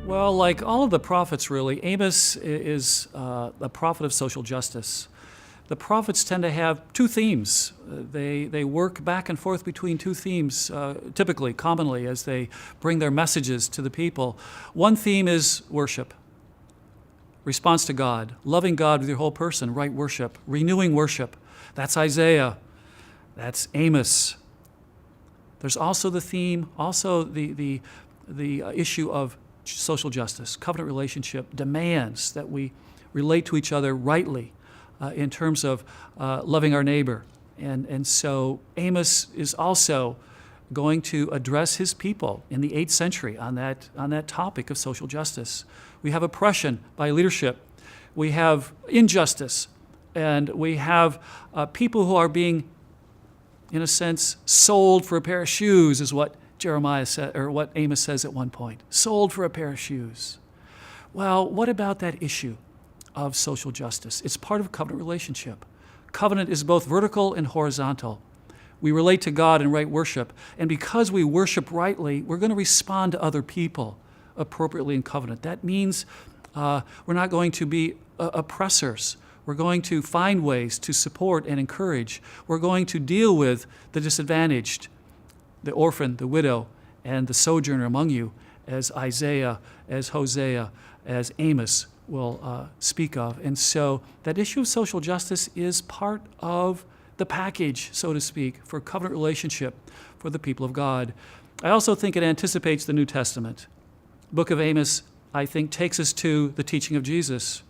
Well, like all of the prophets, really, Amos is a prophet of social justice. The prophets tend to have two themes. They work back and forth between two themes, typically, commonly, as they bring their messages to the people. One theme is worship, response to God, loving God with your whole person, right worship, renewing worship. That's Isaiah. That's Amos. There's also the theme, also the issue of social justice. Covenant relationship demands that we relate to each other rightly in terms of loving our neighbor. And so Amos is also going to address his people in the 8th century on that topic of social justice. We have oppression by leadership. We have injustice. And we have people who are being, in a sense, sold for a pair of shoes, is what Jeremiah said, or what Amos says at one point. Sold for a pair of shoes. Well, what about that issue of social justice? It's part of a covenant relationship. Covenant is both vertical and horizontal. We relate to God in right worship, and because we worship rightly, we're going to respond to other people appropriately in covenant. That means we're not going to be oppressors. We're going to find ways to support and encourage. We're going to deal with the disadvantaged, the orphan, the widow, and the sojourner among you, as Isaiah, as Hosea, as Amos will speak of. And so that issue of social justice is part of the package, so to speak, for covenant relationship for the people of God. I also think it anticipates the New Testament. The book of Amos, I think, takes us to the teaching of Jesus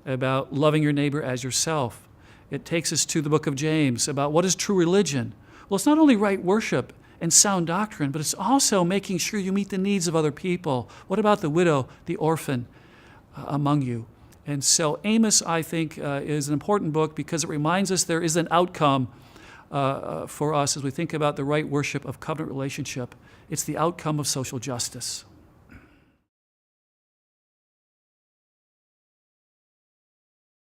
about loving your neighbor as yourself. It takes us to the book of James about what is true religion. Well, it's not only right worship and sound doctrine, but it's also making sure you meet the needs of other people. What about the widow, the orphan among you? And so Amos, I think, is an important book because it reminds us there is an outcome for us as we think about the right worship of covenant relationship. It's the outcome of social justice.